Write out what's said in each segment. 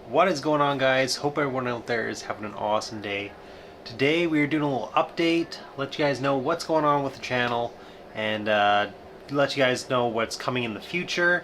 What is going on, guys? Hope everyone out there is having an awesome day. Today we are doing a little update, let you guys know what's going on with the channel, and let you guys know what's coming in the future.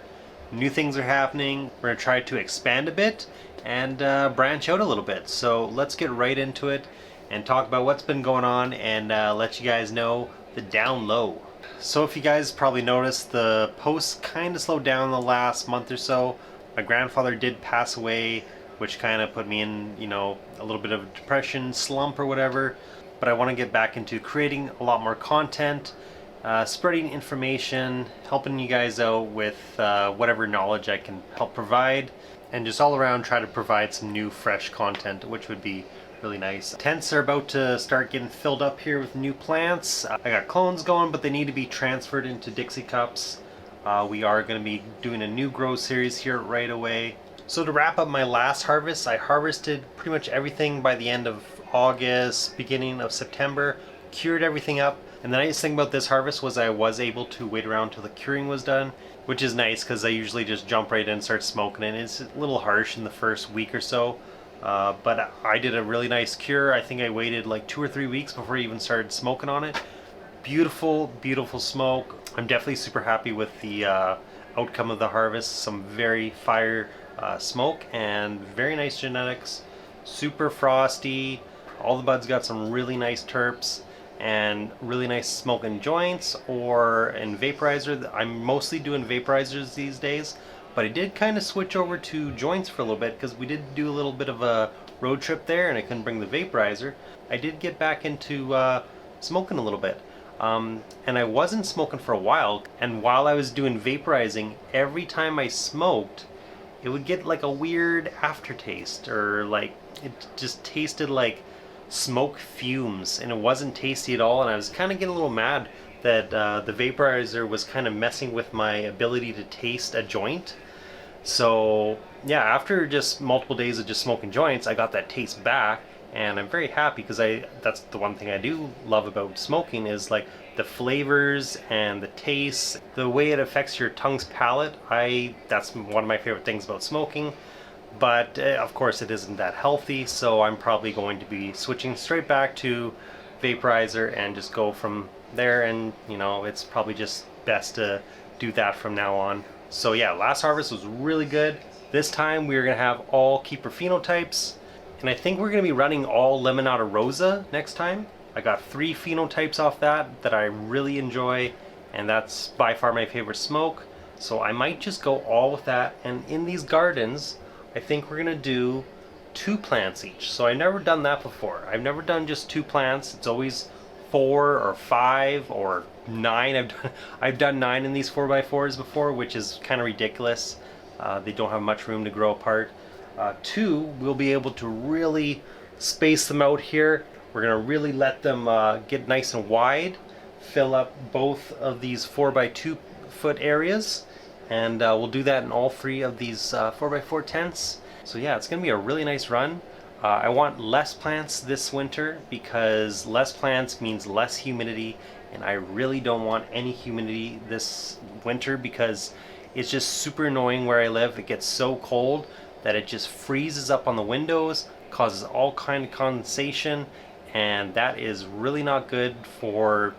New things are happening. We're going to try to expand a bit and branch out a little bit. So let's get right into it and talk about what's been going on and let you guys know the down low. So if you guys probably noticed, the posts kind of slowed down the last month or so. My grandfather did pass away, which kind of put me in, a little bit of a depression, slump or whatever. But I want to get back into creating a lot more content, spreading information, helping you guys out with whatever knowledge I can help provide, and just all around try to provide some new fresh content, which would be really nice. Tents are about to start getting filled up here with new plants. I got clones going, but they need to be transferred into Dixie cups. We are going to be doing a new grow series here right away. So to wrap up my last harvest, I harvested pretty much everything by the end of August, beginning of September, cured everything up. And the nice thing about this harvest was I was able to wait around till the curing was done, which is nice because I usually just jump right in and start smoking it. It's a little harsh in the first week or so, but I did a really nice cure. I think I waited like 2 or 3 weeks before I even started smoking on it. Beautiful, beautiful smoke. I'm definitely super happy with the outcome of the harvest. Some very fire smoke and very nice genetics. Super frosty. All the buds got some really nice terps and really nice smoke in joints or in vaporizer. I'm mostly doing vaporizers these days, but I did kind of switch over to joints for a little bit because we did do a little bit of a road trip there and I couldn't bring the vaporizer. I did get back into smoking a little bit. And I wasn't smoking for a while, and while I was doing vaporizing, every time I smoked, it would get like a weird aftertaste, or like it just tasted like smoke fumes, and it wasn't tasty at all, and I was kind of getting a little mad that the vaporizer was kind of messing with my ability to taste a joint. So yeah, after just multiple days of just smoking joints, I got that taste back, and I'm very happy because that's the one thing I do love about smoking is like the flavors and the tastes, the way it affects your tongue's palate. That's one of my favorite things about smoking, but of course it isn't that healthy, so I'm probably going to be switching straight back to vaporizer and just go from there, and it's probably just best to do that from now on. So yeah, last harvest was really good. This time we're gonna have all keeper phenotypes, and I think we're going to be running all Limonata Rosa next time. I got 3 phenotypes off that I really enjoy, and that's by far my favorite smoke. So I might just go all with that. And in these gardens, I think we're going to do 2 plants each. So I've never done that before. I've never done just 2 plants. It's always 4 or 5 or 9. I've done 9 in these 4x4s before, which is kind of ridiculous. They don't have much room to grow apart. 2, we'll be able to really space them out here. We're going to really let them get nice and wide, fill up both of these 4x2 foot areas, and we'll do that in all 3 of these 4x4 tents. So yeah, it's going to be a really nice run. I want less plants this winter because less plants means less humidity, and I really don't want any humidity this winter because it's just super annoying where I live. It gets so cold that it just freezes up on the windows, causes all kind of condensation, and that is really not good for,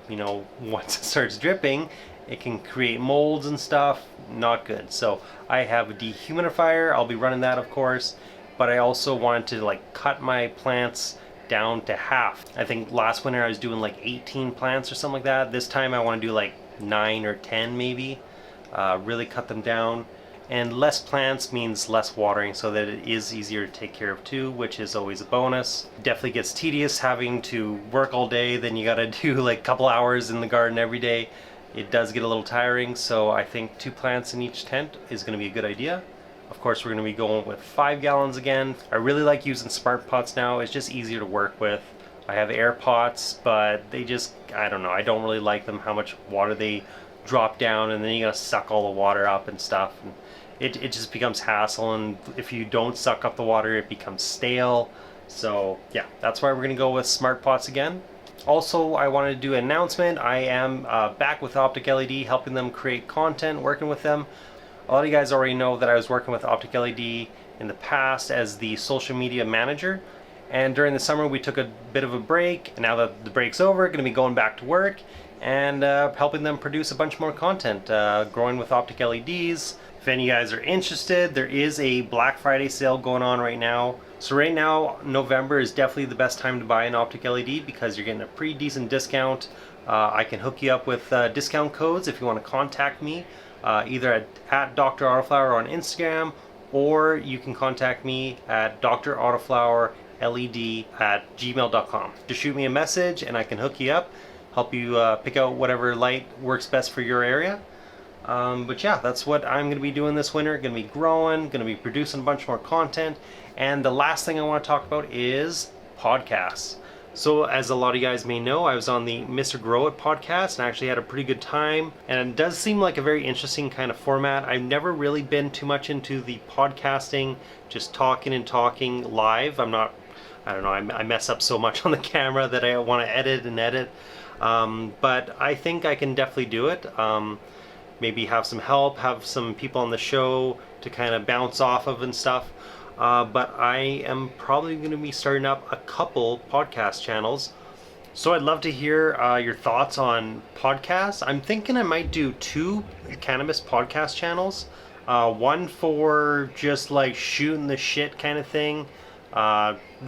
once it starts dripping, it can create molds and stuff. Not good. So I have a dehumidifier. I'll be running that, of course, but I also wanted to like cut my plants down to half. I think last winter I was doing like 18 plants or something like that. This time I want to do like 9 or 10 maybe. Really cut them down. And less plants means less watering, so that it is easier to take care of too, which is always a bonus. Definitely gets tedious having to work all day, then you gotta do like a couple hours in the garden every day. It does get a little tiring, so I think 2 plants in each tent is gonna be a good idea. Of course, we're gonna be going with 5 gallons again. I really like using smart pots now. It's just easier to work with. I have air pots, but they just, I don't know, I don't really like them, how much water they drop down, and then you gotta suck all the water up and stuff. And it just becomes hassle, and if you don't suck up the water, it becomes stale. So yeah, that's why we're gonna go with smart pots again. Also, I wanted to do an announcement. I am back with Optic LED, helping them create content, working with them. A lot of you guys already know that I was working with Optic LED in the past as the social media manager. And during the summer we took a bit of a break, and now that the break's over, going to be going back to work and helping them produce a bunch more content, growing with Optic LEDs. If any of you guys are interested, there is a Black Friday sale going on right now. So right now, November is definitely the best time to buy an Optic LED because you're getting a pretty decent discount. I can hook you up with discount codes if you want to contact me, either at Dr. Autoflower on Instagram, or you can contact me at drautoflowerled@gmail.com. Just shoot me a message and I can hook you up, help you pick out whatever light works best for your area. But yeah, that's what I'm going to be doing this winter. Going to be growing, going to be producing a bunch more content. And the last thing I want to talk about is podcasts. So as a lot of you guys may know, I was on the Mr. Grow It podcast and I actually had a pretty good time. And it does seem like a very interesting kind of format. I've never really been too much into the podcasting, just talking and talking live. I don't know, I mess up so much on the camera that I want to edit and edit. But I think I can definitely do it. Maybe have some help, have some people on the show to kind of bounce off of and stuff. But I am probably going to be starting up a couple podcast channels. So I'd love to hear your thoughts on podcasts. I'm thinking I might do 2 cannabis podcast channels. One for just like shooting the shit kind of thing,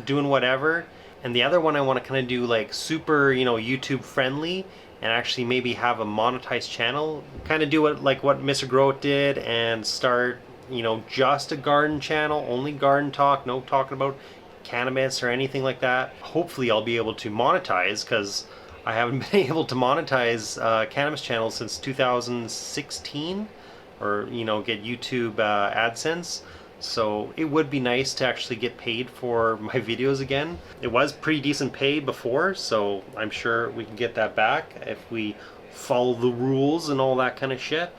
doing whatever. And the other one I want to kind of do like super, YouTube friendly, and actually maybe have a monetized channel, kind of do what Mr. Grow It did and start, just a garden channel, only garden talk, no talking about cannabis or anything like that. Hopefully I'll be able to monetize, because I haven't been able to monetize cannabis channels since 2016, or get YouTube AdSense. So it would be nice to actually get paid for my videos again. It was pretty decent pay before, so I'm sure we can get that back if we follow the rules and all that kind of shit.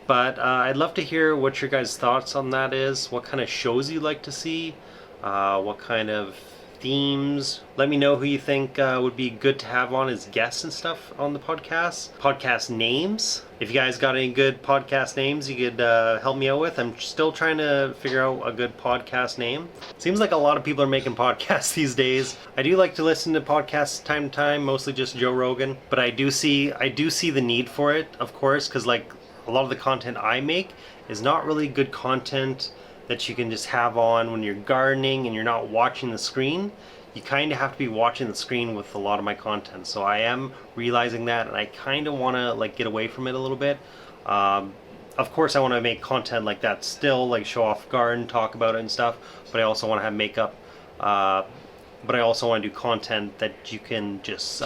But I'd love to hear what your guys' thoughts on that is, what kind of shows you like to see, what kind of themes. Let me know who you think would be good to have on as guests and stuff on the podcast. Podcast names. If you guys got any good podcast names you could help me out with. I'm still trying to figure out a good podcast name. Seems like a lot of people are making podcasts these days. I do like to listen to podcasts time to time, mostly just Joe Rogan. But I do see the need for it, of course, because like a lot of the content I make is not really good content that you can just have on when you're gardening and you're not watching the screen. You kind of have to be watching the screen with a lot of my content. So I am realizing that, and I kind of want to like get away from it a little bit. Of course I want to make content like that still, like show off garden, talk about it and stuff, but I also want to have makeup. But I also want to do content that you can just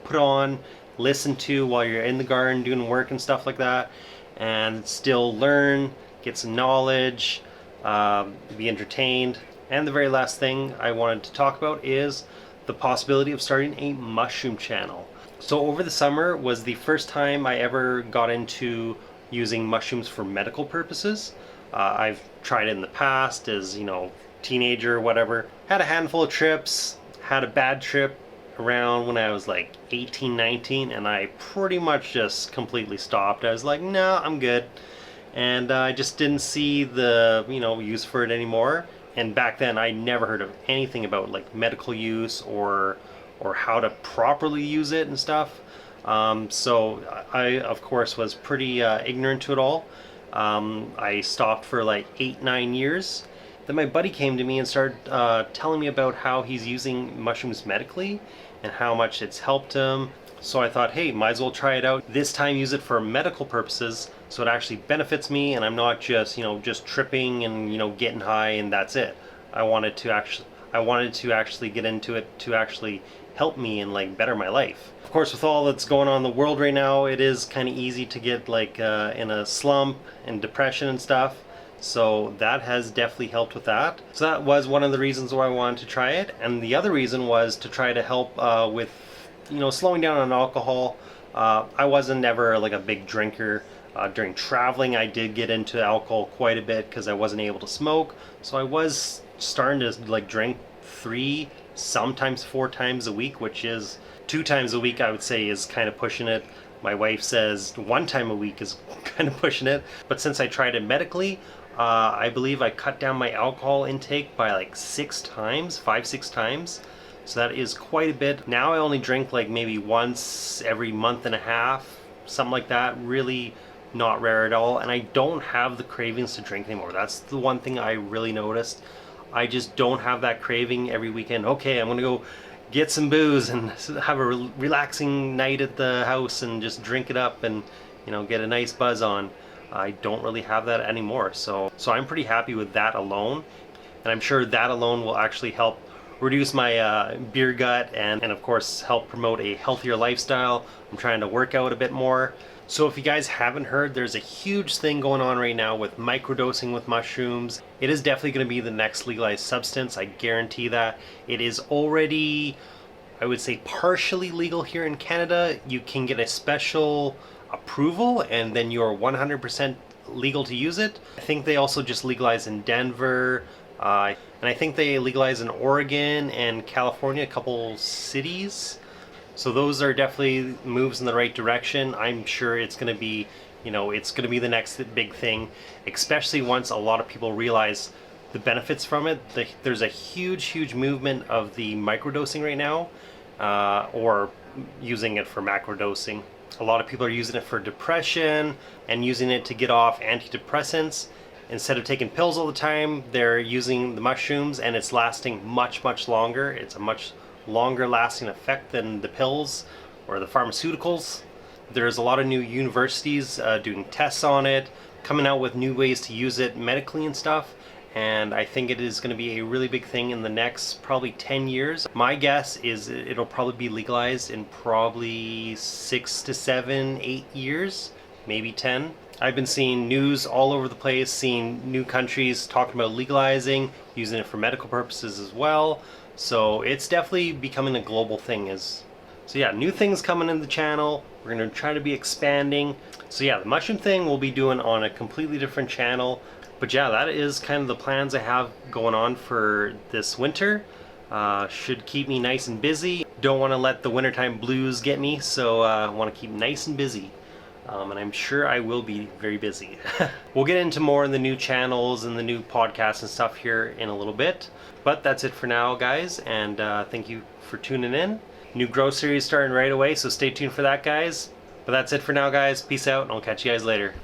put on, listen to while you're in the garden doing work and stuff like that, and still learn, get some knowledge, be entertained. And the very last thing I wanted to talk about is the possibility of starting a mushroom channel. So over the summer was the first time I ever got into using mushrooms for medical purposes. I've tried it in the past as, teenager or whatever. Had a handful of trips, had a bad trip around when I was like 18, 19, and I pretty much just completely stopped. I was like, no, I'm good. And I just didn't see the, use for it anymore. And back then I never heard of anything about like medical use or how to properly use it and stuff. So I of course was pretty ignorant to it all. I stopped for like 8-9 years. Then my buddy came to me and started telling me about how he's using mushrooms medically and how much it's helped him. So I thought, hey, might as well try it out. This time use it for medical purposes, so it actually benefits me and I'm not just, just tripping and, getting high and that's it. I wanted to actually get into it to actually help me and like better my life. Of course, with all that's going on in the world right now, it is kind of easy to get like in a slump and depression and stuff. So that has definitely helped with that. So that was one of the reasons why I wanted to try it. And the other reason was to try to help with slowing down on alcohol. I wasn't ever like a big drinker. During traveling I did get into alcohol quite a bit because I wasn't able to smoke. So I was starting to like drink 3, sometimes 4 times a week, which is 2 times a week I would say is kind of pushing it. My wife says 1 time a week is kind of pushing it. But since I tried it medically, I believe I cut down my alcohol intake by like 6 times, 5, 6 times. So that is quite a bit. Now I only drink like maybe once every month and a half, something like that. Really not rare at all. And I don't have the cravings to drink anymore. That's the one thing I really noticed. I just don't have that craving every weekend. Okay, I'm gonna go get some booze and have a relaxing night at the house and just drink it up and, you know, get a nice buzz on. I don't really have that anymore. So I'm pretty happy with that alone. And I'm sure that alone will actually help reduce my beer gut and of course help promote a healthier lifestyle. I'm trying to work out a bit more. So if you guys haven't heard, there's a huge thing going on right now with microdosing with mushrooms. It is definitely going to be the next legalized substance. I guarantee that. It is already, I would say, partially legal here in Canada. You can get a special approval and then you're 100% legal to use it. I think they also just legalized in Denver, and I think they legalized in Oregon and California, a couple cities. So those are definitely moves in the right direction. I'm sure it's going to be, you know, it's going to be the next big thing, especially once a lot of people realize the benefits from it. There's a huge movement of the microdosing right now, or using it for macrodosing. A lot of people are using it for depression and using it to get off antidepressants. Instead of taking pills all the time, they're using the mushrooms and it's lasting much longer. It's a much longer lasting effect than the pills or the pharmaceuticals. There's a lot of new universities doing tests on it, coming out with new ways to use it medically and stuff. And I think it is going to be a really big thing in the next probably 10 years. My guess is it'll probably be legalized in probably 6 to 7, 8 years, maybe 10. I've been seeing news all over the place, seeing new countries talking about legalizing, using it for medical purposes as well. So it's definitely becoming a global thing. So yeah, new things coming in the channel. We're going to try to be expanding. So yeah, the mushroom thing we'll be doing on a completely different channel. But yeah, that is kind of the plans I have going on for this winter. Should keep me nice and busy. Don't want to let the wintertime blues get me, so I want to keep nice and busy. And I'm sure I will be very busy. We'll get into more in the new channels and the new podcasts and stuff here in a little bit. But that's it for now, guys, and thank you for tuning in. New Grow series starting right away, so stay tuned for that, guys. But that's it for now, guys. Peace out, and I'll catch you guys later.